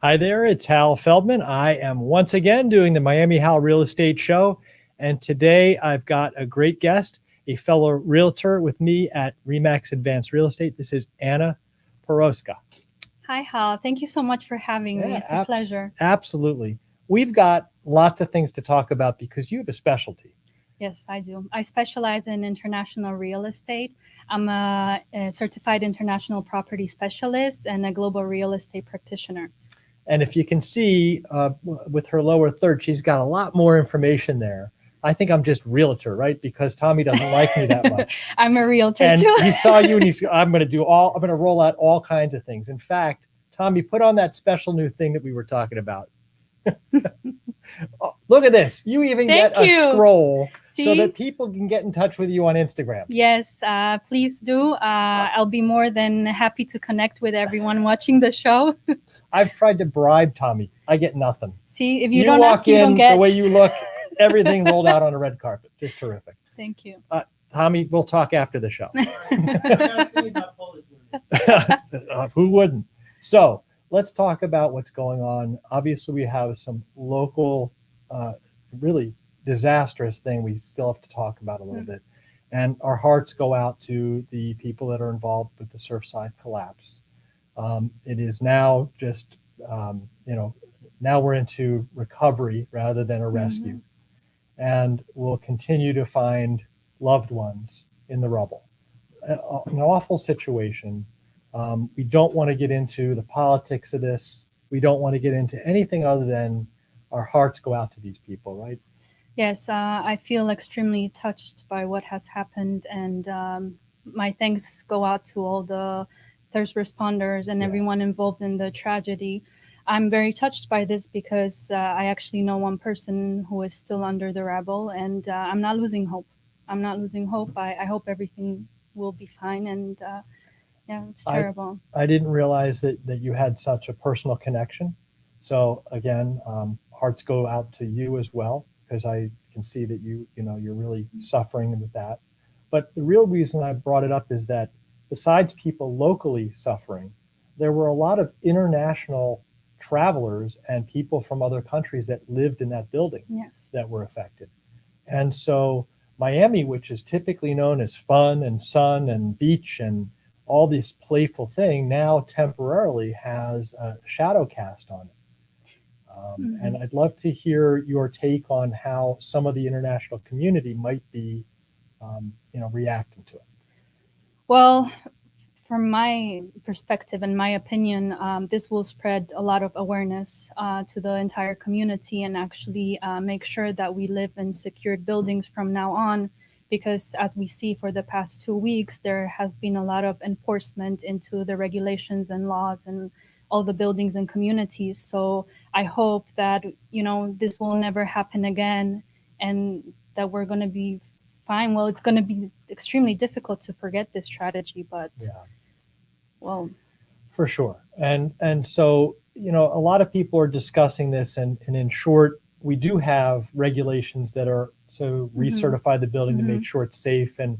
Hi there, it's Hal Feldman. I am once again doing the MiamiHal Real Estate Show. And today I've got a great guest, a fellow realtor with me at Remax Advanced Real Estate. This is Anna Porowska. Hi, Hal. Thank you so much for having me. It's a pleasure. Absolutely. We've got lots of things to talk about because you have a specialty. Yes, I do. I specialize in international real estate. I'm a certified international property specialist and a global real estate practitioner. And if you can see with her lower third, she's got a lot more information there. I think I'm just realtor, right? Because Tommy doesn't like me that much. I'm a realtor and too. He saw you and I'm going to roll out all kinds of things. In fact, Tommy, put on that special new thing that we were talking about. Oh, look at this. You even get a scroll so that people can get in touch with you on Instagram. Yes, please do. I'll be more than happy to connect with everyone watching the show. I've tried to bribe Tommy. I get nothing. See, if you don't ask, you don't get. The way you look, everything rolled out on a red carpet. Just terrific. Thank you. Tommy, we'll talk after the show. Who wouldn't? So let's talk about what's going on. Obviously, we have some local, really disastrous thing we still have to talk about a little bit. And our hearts go out to the people that are involved with the Surfside collapse. It is now just, now we're into recovery rather than a rescue. And we'll continue to find loved ones in the rubble. An awful situation. We don't want to get into the politics of this. We don't want to get into anything other than our hearts go out to these people, right? Yes, I feel extremely touched by what has happened. And my thanks go out to all the first responders and everyone involved in the tragedy. I'm very touched by this because I actually know one person who is still under the rubble, and I'm not losing hope. I hope everything will be fine. And it's terrible. I didn't realize that you had such a personal connection. So again, hearts go out to you as well, because I can see that you're really suffering with that. But the real reason I brought it up is that besides people locally suffering, there were a lot of international travelers and people from other countries that lived in that building that were affected. And so Miami, which is typically known as fun and sun and beach and all this playful thing, now temporarily has a shadow cast on it. And I'd love to hear your take on how some of the international community might be, reacting to it. Well, from my perspective and my opinion, this will spread a lot of awareness to the entire community and actually make sure that we live in secured buildings from now on. Because as we see for the past 2 weeks, there has been a lot of enforcement into the regulations and laws and all the buildings and communities. So I hope that, this will never happen again and that we're going to be fine. Well, it's going to be extremely difficult to forget this tragedy, but well. For sure. And so, a lot of people are discussing this, and in short, we do have regulations that are so recertify the building to make sure it's safe and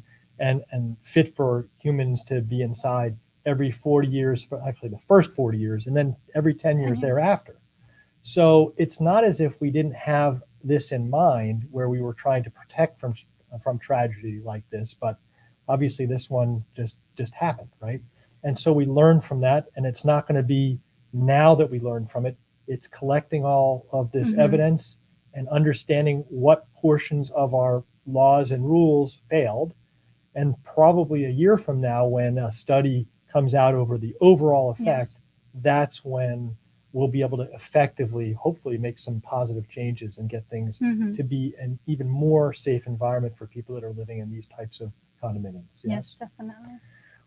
fit for humans to be inside every 40 years, for actually the first 40 years, and then every 10 years thereafter. So it's not as if we didn't have this in mind where we were trying to protect from tragedy like this, but obviously this one just happened, right? And so we learned from that, and it's not going to be now that we learned from it. It's collecting all of this evidence and understanding what portions of our laws and rules failed. And probably a year from now, when a study comes out over the overall effect, that's when we'll be able to effectively, hopefully, make some positive changes and get things to be an even more safe environment for people that are living in these types of condominiums. Yes, definitely.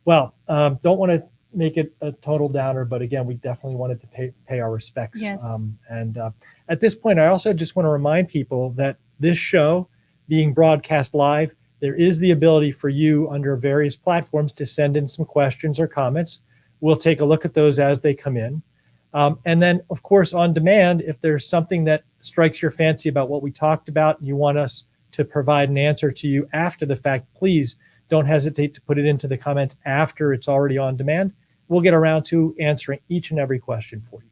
Well, don't want to make it a total downer, but again, we definitely wanted to pay our respects. Yes. And at this point, I also just want to remind people that this show being broadcast live, there is the ability for you under various platforms to send in some questions or comments. We'll take a look at those as they come in. And then, of course, on demand, if there's something that strikes your fancy about what we talked about and you want us to provide an answer to you after the fact, please don't hesitate to put it into the comments after it's already on demand. We'll get around to answering each and every question for you.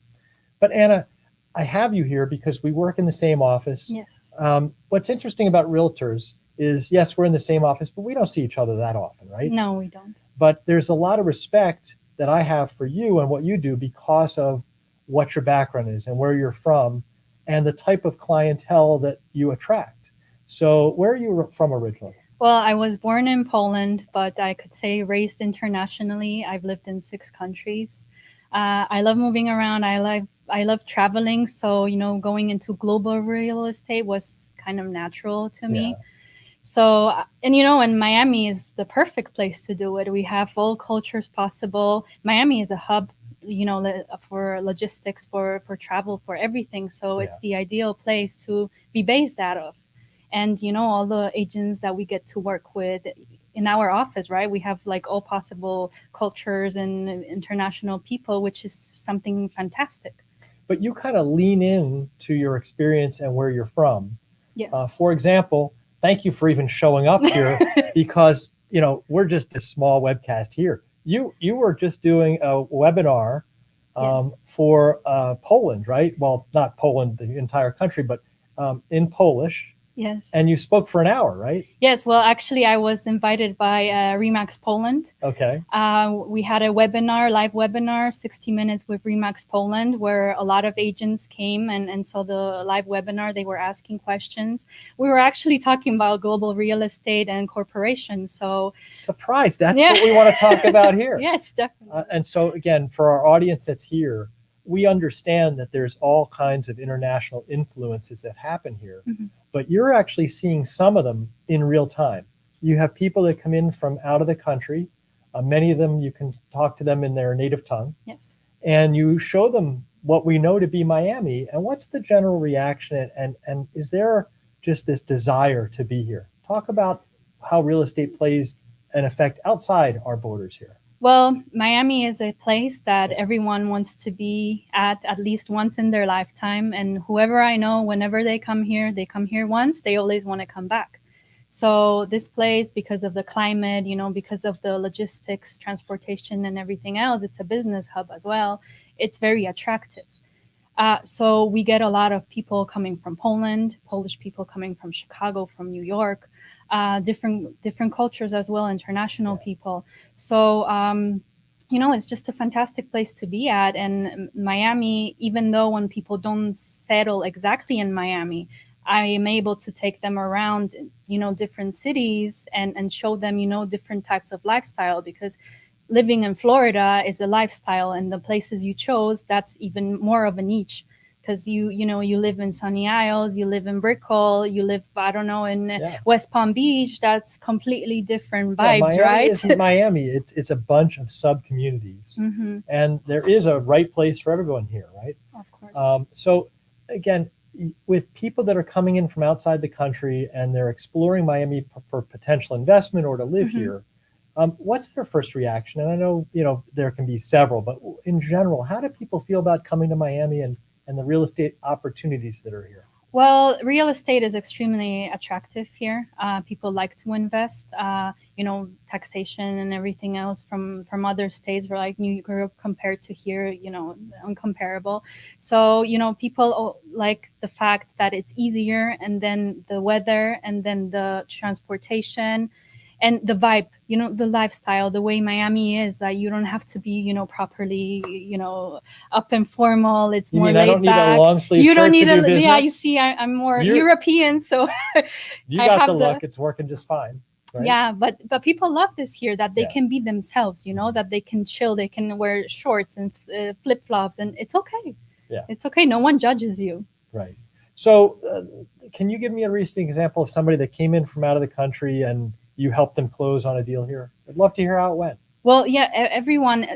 But Anna, I have you here because we work in the same office. Yes. What's interesting about realtors is, yes, we're in the same office, but we don't see each other that often, right? No, we don't. But there's a lot of respect that I have for you and what you do because of what your background is and where you're from and the type of clientele that you attract. So where are you from originally? Well, I was born in Poland, but I could say raised internationally. I've lived in 6 countries. I love moving around. I love traveling. So, going into global real estate was kind of natural to me. Yeah. So, and Miami is the perfect place to do it. We have all cultures possible. Miami is a hub, for logistics, for travel, for everything. So it's the ideal place to be based out of. And, all the agents that we get to work with in our office, right? We have like all possible cultures and international people, which is something fantastic. But you kind of lean in to your experience and where you're from. Yes. For example, thank you for even showing up here because we're just a small webcast here. You were just doing a webinar Yes. for Poland, right? Well, not Poland, the entire country, but in Polish. Yes. And you spoke for an hour, right? Yes. Well, actually, I was invited by Remax Poland. Okay. We had a live webinar, 60 minutes with Remax Poland, where a lot of agents came and saw the live webinar. They were asking questions. We were actually talking about global real estate and corporations. So surprise, that's what we want to talk about here. Yes, definitely. And so again, for our audience that's here, we understand that there's all kinds of international influences that happen here, but you're actually seeing some of them in real time. You have people that come in from out of the country. Many of them, you can talk to them in their native tongue. Yes. And you show them what we know to be Miami. And what's the general reaction? And is there just this desire to be here? Talk about how real estate plays an effect outside our borders here. Well, Miami is a place that everyone wants to be at least once in their lifetime. And whoever I know, whenever they come here once, they always want to come back. So this place, because of the climate, because of the logistics, transportation, and everything else, it's a business hub as well. It's very attractive. So we get a lot of people coming from Poland, Polish people coming from Chicago, from New York, different cultures as well, international people. So, it's just a fantastic place to be at. And Miami, even though when people don't settle exactly in Miami, I am able to take them around, different cities and show them, different types of lifestyle, because living in Florida is a lifestyle, and the places you chose, that's even more of a niche, because you live in Sunny Isles, you live in Brickell, you live, I don't know, in West Palm Beach. That's completely different vibes, Miami right? isn't Miami. It's a bunch of sub communities, and there is a right place for everyone here, right? Of course. So again, with people that are coming in from outside the country and they're exploring Miami for potential investment or to live here, what's their first reaction? And I know, there can be several, but in general, how do people feel about coming to Miami and the real estate opportunities that are here? Well, real estate is extremely attractive here. People like to invest. Taxation and everything else from other states, were like New York compared to here, uncomparable. So, people like the fact that it's easier, and then the weather, and then the transportation, and the vibe, the lifestyle, the way Miami is, that you don't have to be, properly, up and formal. It's more laid back. I don't need a long sleeve you don't shirt need to do business? Yeah, you see, I'm more European, so you got the look. It's working just fine. Right? Yeah, but people love this here, that they can be themselves, that they can chill, they can wear shorts and flip flops, and it's okay. Yeah, it's okay. No one judges you. Right. So, can you give me a recent example of somebody that came in from out of the country and you helped them close on a deal here? I'd love to hear how it went. Well, yeah, everyone,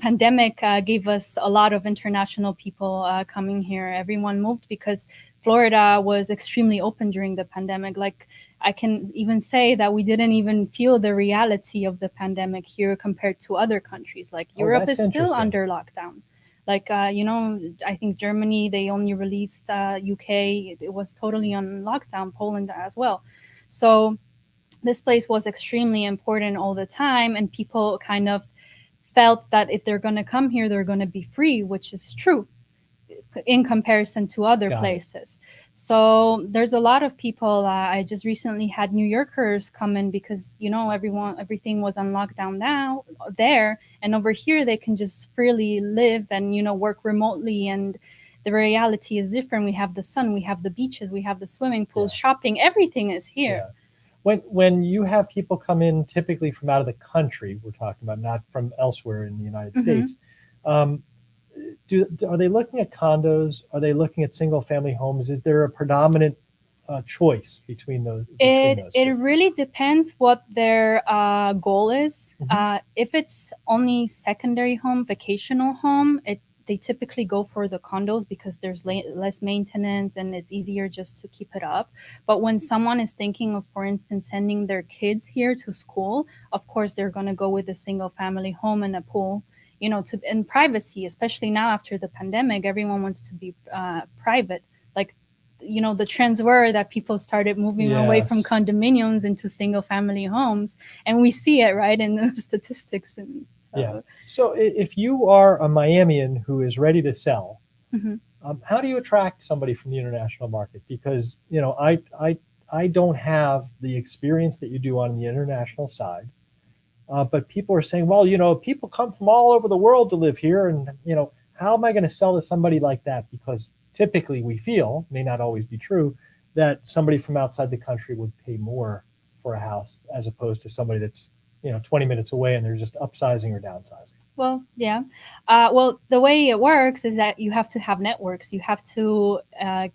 pandemic gave us a lot of international people coming here. Everyone moved because Florida was extremely open during the pandemic. Like, I can even say that we didn't even feel the reality of the pandemic here compared to other countries. Like, Europe is still under lockdown. Like, I think Germany, they only released UK. It was totally on lockdown, Poland as well. So this place was extremely important all the time, and people kind of felt that if they're going to come here, they're going to be free, which is true. in comparison to other Got it. places. So there's a lot of people. I just recently had New Yorkers come in because, you know, everything was on lockdown now there, and over here they can just freely live and, you know, work remotely. And the reality is different. We have the sun, we have the beaches, we have the swimming pools, shopping, everything is here. Yeah. When you have people come in, typically from out of the country, we're talking about, not from elsewhere in the United States, are they looking at condos? Are they looking at single family homes? Is there a predominant choice between those? It really depends what their goal is. If it's only secondary home, vacational home, they typically go for the condos because there's less maintenance and it's easier just to keep it up. But when someone is thinking of, for instance, sending their kids here to school, of course they're going to go with a single family home and a pool, you know, in privacy. Especially now after the pandemic, everyone wants to be private. Like, you know, the trends were that people started moving away from condominiums into single family homes, and we see it right in the statistics. And so if you are a Miamian who is ready to sell, how do you attract somebody from the international market? Because, you know, I don't have the experience that you do on the international side, but people are saying, well, you know, people come from all over the world to live here, and, you know, how am I going to sell to somebody like that? Because typically we feel, may not always be true, that somebody from outside the country would pay more for a house as opposed to somebody that's, you know, 20 minutes away and they're just upsizing or downsizing. Well, yeah. Well, the way it works is that you have to have networks. You have to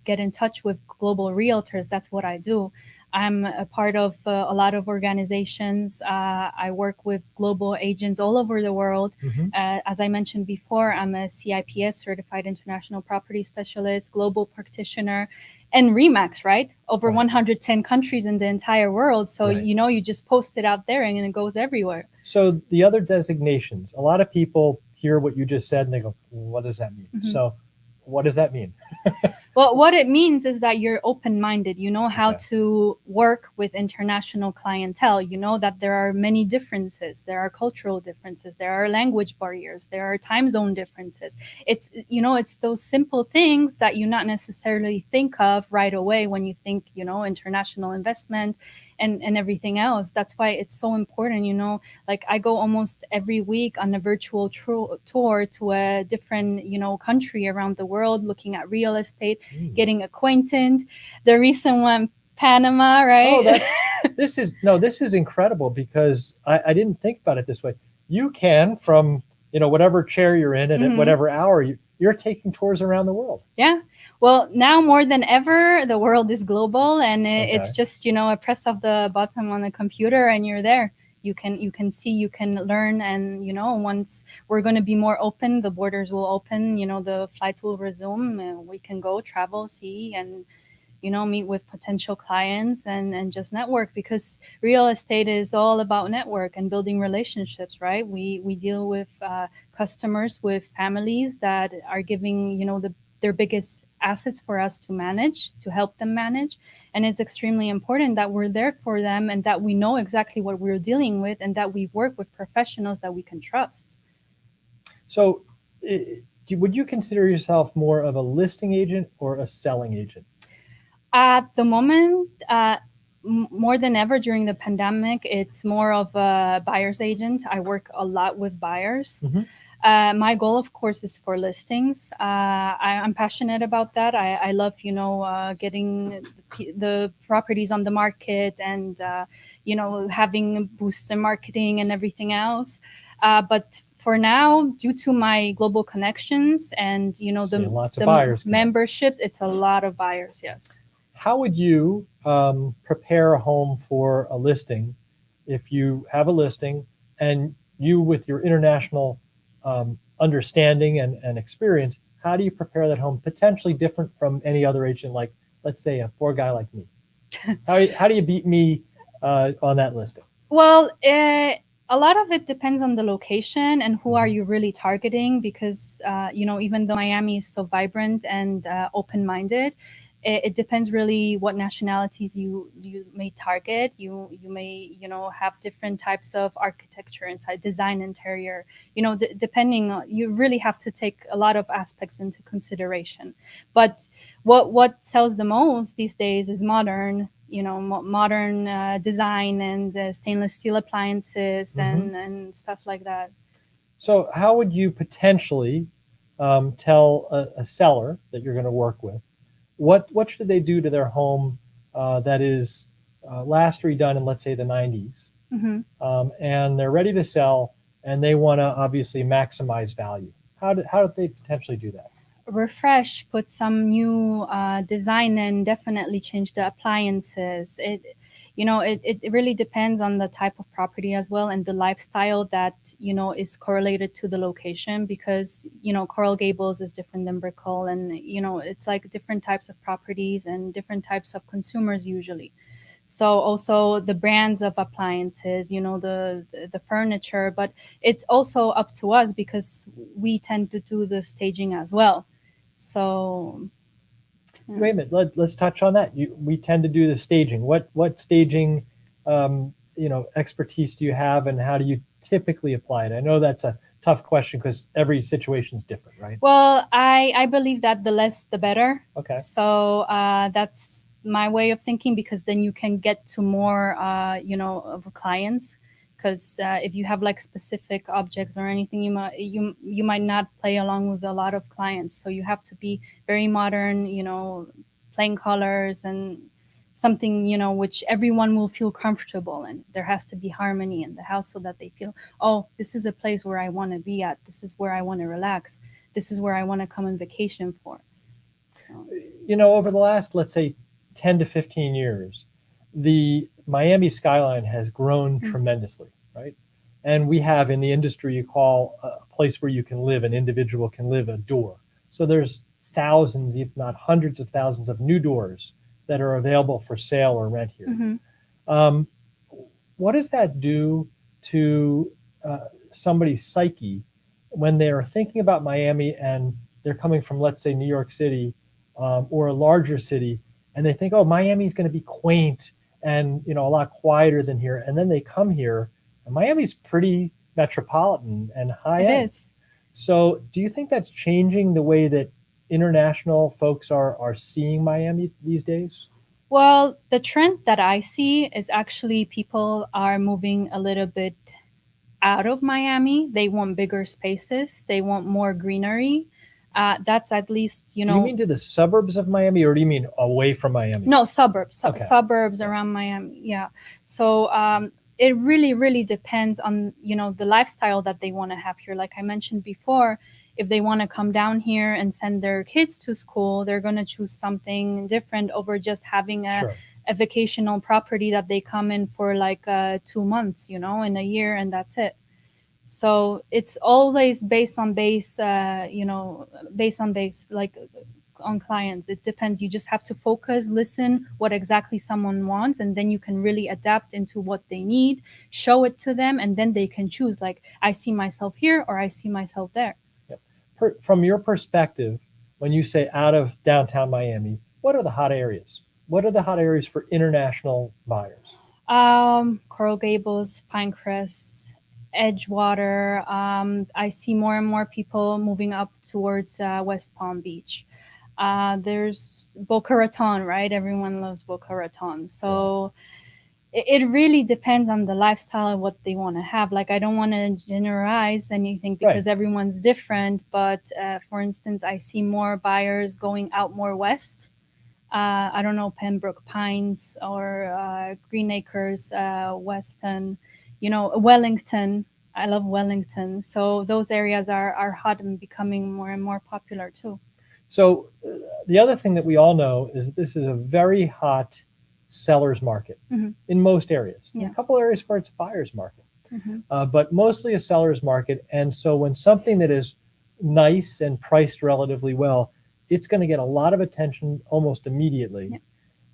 get in touch with global realtors. That's what I do. I'm a part of a lot of organizations. I work with global agents all over the world. As I mentioned before, I'm a CIPS, Certified International Property Specialist, global practitioner, and REMAX, right? Over 110 countries in the entire world. So, you know, you just post it out there and it goes everywhere. So the other designations, a lot of people hear what you just said and they go, well, what does that mean? So what does that mean? Well, what it means is that you're open-minded. You know how to work with international clientele. You know that there are many differences. There are cultural differences. There are language barriers. There are time zone differences. It's, you know, it's those simple things that you not necessarily think of right away when you think, you know, international investment and everything else. That's why it's so important, you know, like I go almost every week on a virtual tour to a different, you know, country around the world, looking at real estate, getting acquainted. The recent one, Panama, right? Oh, this is incredible, because I didn't think about it this way. You can, from, you know, whatever chair you're in and at whatever hour, you're taking tours around the world. Yeah. Well, now more than ever, the world is global, and it's just, you know, a press of the button on the computer and you're there. You can see, you can learn, and, you know, once we're going to be more open, the borders will open, you know, the flights will resume, and we can go travel, see, and, you know, meet with potential clients and just network, because real estate is all about network and building relationships, right? We deal with customers, with families that are giving, you know, their biggest assets for us to manage, to help them manage. And it's extremely important that we're there for them and that we know exactly what we're dealing with and that we work with professionals that we can trust. So would you consider yourself more of a listing agent or a selling agent? At the moment, more than ever during the pandemic, it's more of a buyer's agent. I work a lot with buyers. My goal, of course, is for listings. I'm passionate about that. I love, you know, getting the properties on the market and, you know, having boosts in marketing and everything else. But for now, due to my global connections and, you know, the memberships, it's a lot of buyers, yes. How would you prepare a home for a listing if you have a listing and you, with your international understanding and experience, how do you prepare that home potentially different from any other agent, like, let's say, a poor guy like me? How do you beat me on that listing? Well, a lot of it depends on the location and who are you really targeting, because, you know, even though Miami is so vibrant and open-minded, it depends really what nationalities you may target. You may, have different types of architecture inside, design, interior, depending on, you really have to take a lot of aspects into consideration. But what sells the most these days is modern, modern design and stainless steel appliances and stuff like that. So how would you potentially tell a seller that you're going to work with, what should they do to their home that is last redone in, let's say, the 90s, and they're ready to sell, and they want to obviously maximize value? How do they potentially do that? Refresh, put some new design in, definitely change the appliances. It really depends on the type of property as well, and the lifestyle that is correlated to the location, because Coral Gables is different than Brickell, and it's like different types of properties and different types of consumers usually. So also the brands of appliances, the furniture, but it's also up to us because we tend to do the staging as well. So Wait a minute. Let's touch on that. We tend to do the staging. What staging, expertise do you have, and how do you typically apply it? I know that's a tough question because every situation is different, right? Well, I believe that the less the better. Okay. So that's my way of thinking, because then you can get to more, of clients. Because if you have like specific objects or anything, you might not play along with a lot of clients. So you have to be very modern, plain colors and something, which everyone will feel comfortable in. There has to be harmony in the house so that they feel, oh, this is a place where I want to be at. This is where I want to relax. This is where I want to come on vacation for. So. Over the last, let's say, 10 to 15 years, the Miami skyline has grown tremendously, right? And we have, in the industry, you call a place where you can live, an individual can live, a door. So there's thousands, if not hundreds of thousands of new doors that are available for sale or rent here. What does that do to somebody's psyche when they are thinking about Miami and they're coming from, let's say, New York City or a larger city, and they think, oh, Miami's going to be quaint and a lot quieter than here, and then they come here, and Miami's pretty metropolitan and high end. It is. So, do you think that's changing the way that international folks are seeing Miami these days? Well, the trend that I see is actually people are moving a little bit out of Miami. They want bigger spaces. They want more greenery. That's at least, Do you mean to the suburbs of Miami, or do you mean away from Miami? No, suburbs. Okay. Suburbs around Miami. Yeah. So it really, really depends on, the lifestyle that they want to have here. Like I mentioned before, if they want to come down here and send their kids to school, they're going to choose something different over just having a vacational property that they come in for like 2 months, in a year, and that's it. So it's always based on base, like on clients. It depends. You just have to focus, listen what exactly someone wants, and then you can really adapt into what they need, show it to them, and then they can choose, like, I see myself here or I see myself there. Yep. From your perspective, when you say out of downtown Miami, what are the hot areas? What are the hot areas for international buyers? Coral Gables, Pinecrest, Edgewater. I see more and more people moving up towards West Palm Beach. There's Boca Raton, right? Everyone loves Boca Raton. So it really depends on the lifestyle and what they want to have. Like, I don't want to generalize anything because everyone's different. But for instance, I see more buyers going out more west. I don't know, Pembroke Pines or Green Acres, Weston, Wellington. I love Wellington. So those areas are hot and becoming more and more popular too. So the other thing that we all know is that this is a very hot seller's market in most areas. Yeah. A couple areas where it's a buyer's market, but mostly a seller's market. And so when something that is nice and priced relatively well, it's going to get a lot of attention almost immediately. Yeah.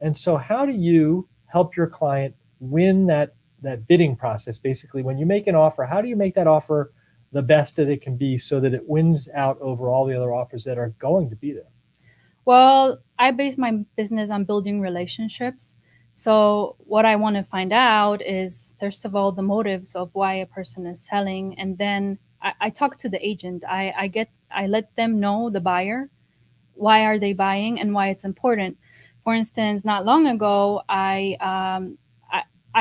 And so how do you help your client win that bidding process? Basically, when you make an offer, how do you make that offer the best that it can be so that it wins out over all the other offers that are going to be there? Well, I base my business on building relationships. So what I want to find out is, first of all, the motives of why a person is selling, and then I talk to the agent. I let them know, the buyer, why are they buying and why it's important. For instance, not long ago, I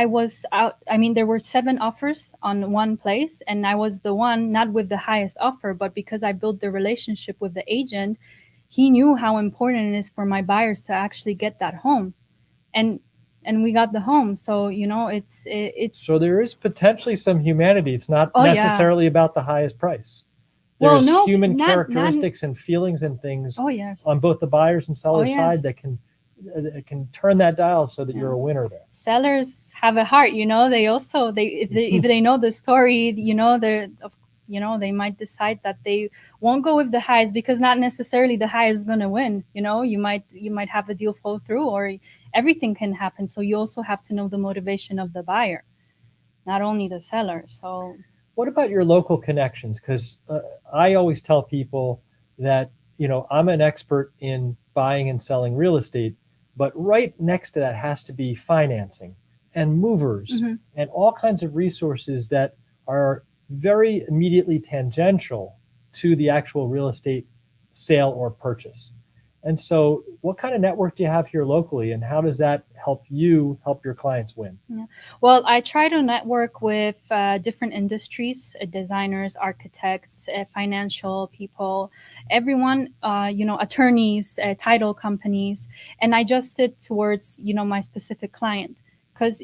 was out. I mean, there were 7 offers on one place, and I was the one not with the highest offer, but because I built the relationship with the agent, he knew how important it is for my buyers to actually get that home, and we got the home. So it's So there is potentially some humanity. It's not oh yeah. necessarily about the highest price. Well, There's no, human not characteristics and feelings and things oh yes. on both the buyers and sellers Oh, side yes. that can turn that dial so that you're a winner there. Sellers have a heart, they also if they know the story, they might decide that they won't go with the highs, because not necessarily the high is going to win. You might have a deal fall through, or everything can happen. So you also have to know the motivation of the buyer, not only the seller. So what about your local connections? Because I always tell people that I'm an expert in buying and selling real estate, but right next to that has to be financing and movers and all kinds of resources that are very immediately tangential to the actual real estate sale or purchase. And so what kind of network do you have here locally, and how does that help your clients win? Yeah. Well, I try to network with different industries, designers, architects, financial people, everyone, attorneys, title companies, and I adjust it towards, my specific client. Because,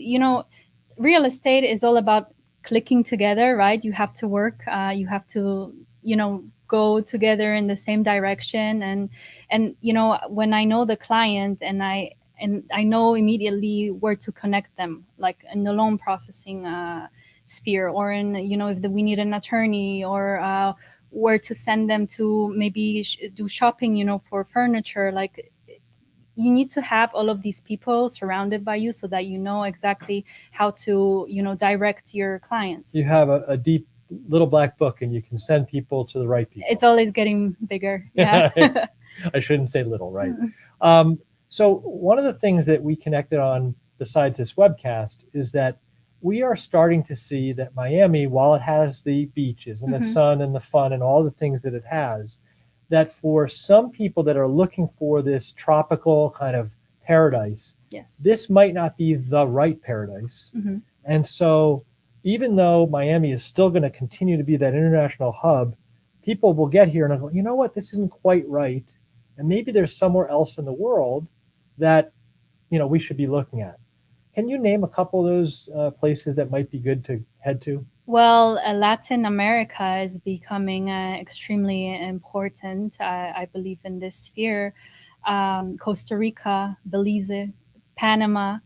real estate is all about clicking together, right? You have to work, you have to, go together in the same direction. And when I know the client, and I know immediately where to connect them, like in the loan processing sphere, or in, if we need an attorney, or where to send them to maybe do shopping, for furniture. Like, you need to have all of these people surrounded by you so that you know exactly how to, direct your clients. You have a deep little black book, and you can send people to the right people. It's always getting bigger. Yeah. I shouldn't say little, right? So one of the things that we connected on besides this webcast is that we are starting to see that Miami, while it has the beaches and the sun and the fun and all the things that it has, that for some people that are looking for this tropical kind of paradise, yes, this might not be the right paradise. And so even though Miami is still going to continue to be that international hub, people will get here and go, you know what, this isn't quite right. And maybe there's somewhere else in the world that, we should be looking at. Can you name a couple of those places that might be good to head to? Well, Latin America is becoming extremely important, I believe, in this sphere. Costa Rica, Belize, Panama.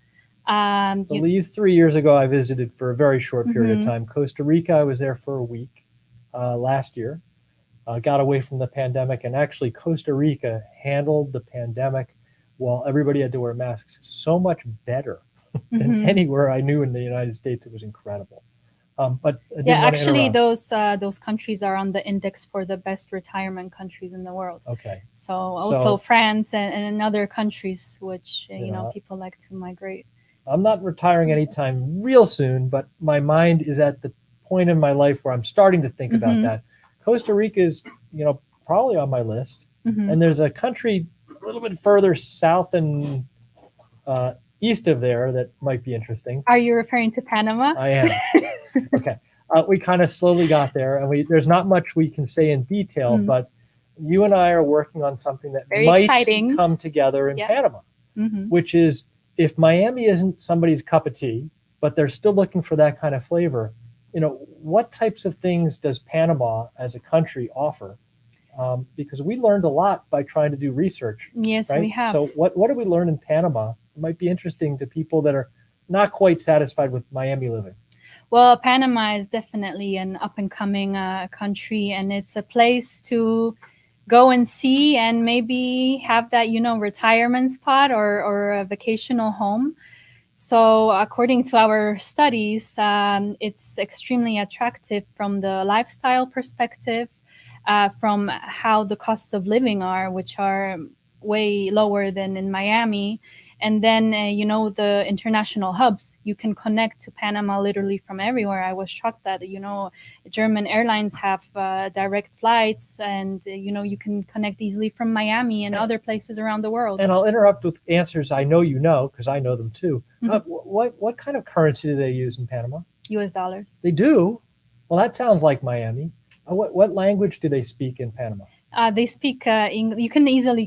Belize, 3 years ago, I visited for a very short period of time. Costa Rica, I was there for a week last year. Got away from the pandemic, and actually Costa Rica handled the pandemic while everybody had to wear masks so much better than anywhere I knew in the United States. It was incredible. But I didn't want to actually, interrupt. those countries are on the index for the best retirement countries in the world. Okay. So also France and other countries, which people like to migrate. I'm not retiring anytime real soon, but my mind is at the point in my life where I'm starting to think about that. Costa Rica is, probably on my list. And there's a country a little bit further south and east of there that might be interesting. Are you referring to Panama? I am. Okay. We kind of slowly got there, and there's not much we can say in detail, but you and I are working on something that Very might exciting. Come together in Panama, which is, if Miami isn't somebody's cup of tea, but they're still looking for that kind of flavor, what types of things does Panama as a country offer? Because we learned a lot by trying to do research. Yes, right? we have. So what did we learn in Panama? It might be interesting to people that are not quite satisfied with Miami living. Well, Panama is definitely an up-and-coming country, and it's a place to go and see and maybe have that, retirement spot or a vacational home. So according to our studies, it's extremely attractive from the lifestyle perspective, from how the costs of living are, which are way lower than in Miami. And then, the international hubs, you can connect to Panama literally from everywhere. I was shocked that, German airlines have direct flights, and, you can connect easily from Miami and other places around the world. And I'll interrupt with answers I know you know, because I know them too. What kind of currency do they use in Panama? US dollars. They do? Well, that sounds like Miami. What language do they speak in Panama? They speak English. You can easily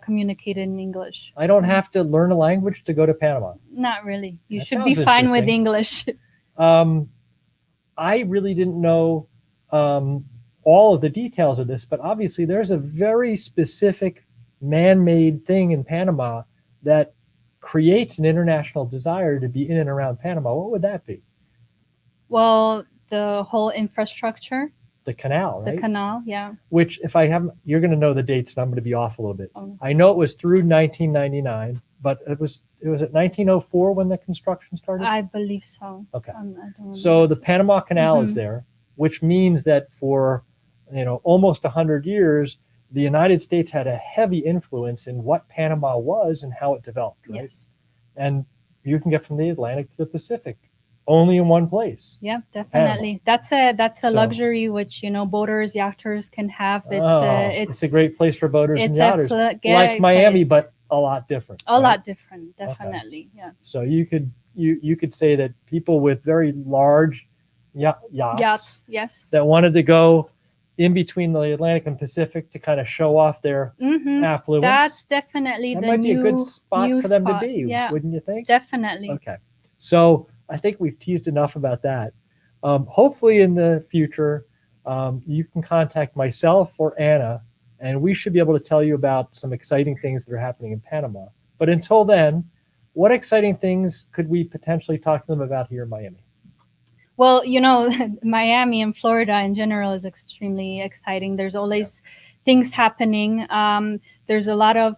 communicate in English. I don't have to learn a language to go to Panama. Not really. You That should be sounds fine with interesting. English. I really didn't know all of the details of this, but obviously there's a very specific man-made thing in Panama that creates an international desire to be in and around Panama. What would that be? Well, the whole infrastructure. The canal, right? The canal, yeah. Which, if I haven't, you're going to know the dates, and I'm going to be off a little bit. Oh. I know it was through 1999, but it was at 1904 when the construction started? I believe so. Okay. I don't So the Panama Canal is Mhm. there, which means that for almost 100 years, the United States had a heavy influence in what Panama was and how it developed, right? Yes. And you can get from the Atlantic to the Pacific only in one place. Yeah, definitely. That's a So- luxury which boaters, yachters can have. It's a great place for boaters and it's yachters, a like Miami, place. but a lot different. A right? lot different, definitely. Yeah. So you could say that people with very large yachts Yes. that wanted to go in between the Atlantic and Pacific to kind of show off their Mm-hmm. affluence. That's definitely that the might be new a good spot new for them spot. to be, Yeah, wouldn't you think? definitely. Okay. So I think we've teased enough about that. Hopefully in the future, you can contact myself or Anna, and we should be able to tell you about some exciting things that are happening in Panama. But until then, what exciting things could we potentially talk to them about here in Miami? Well, Miami and Florida in general is extremely exciting. There's always things happening. There's a lot of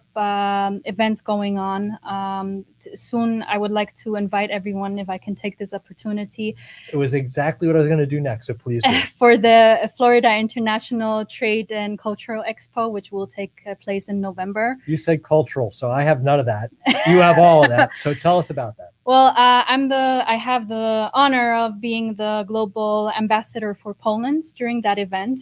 events going on. Soon, I would like to invite everyone, if I can take this opportunity, It was exactly what I was going to do next, so please do. for the Florida International Trade and Cultural Expo, which will take place in November. You said cultural, so I have none of that. You have all of that. So tell us about that. Well, I have the honor of being the global ambassador for Poland during that event.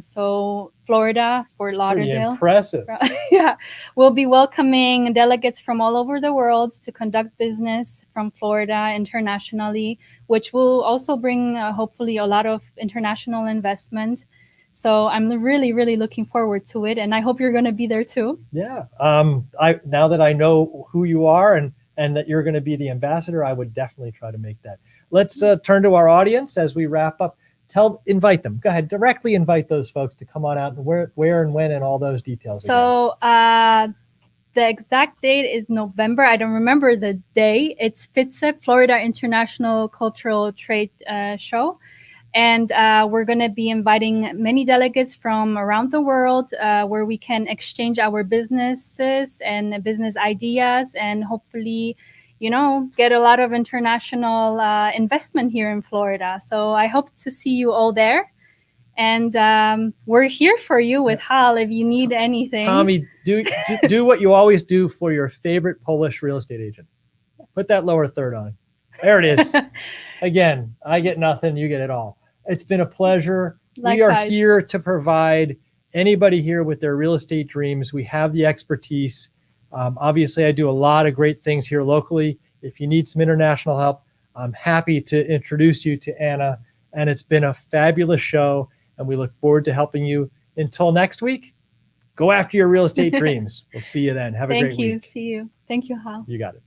So Florida, Fort Pretty Lauderdale. impressive. Yeah, we'll be welcoming delegates from all over the world to conduct business from Florida internationally, which will also bring hopefully a lot of international investment. So I'm really, really looking forward to it, and I hope you're going to be there too. Yeah. Now that I know who you are and that you're going to be the ambassador, I would definitely try to make that. Let's turn to our audience as we wrap up. Invite them. Go ahead, directly invite those folks to come on out, and where and when and all those details. So the exact date is November. I don't remember the day. It's FITSE, Florida International Cultural Trade Show. And we're going to be inviting many delegates from around the world where we can exchange our businesses and business ideas and hopefully, get a lot of international investment here in Florida. So I hope to see you all there. And we're here for you with Hal if you need anything. Tommy, do what you always do for your favorite Polish real estate agent. Put that lower third on. There it is. Again, I get nothing, you get it all. It's been a pleasure. We are Likewise. here to provide anybody here with their real estate dreams. We have the expertise. Obviously, I do a lot of great things here locally. If you need some international help, I'm happy to introduce you to Anna. And it's been a fabulous show, and we look forward to helping you. Until next week, go after your real estate dreams. We'll see you then. Have a great week. Thank you. See you. Thank you, Hal. You got it.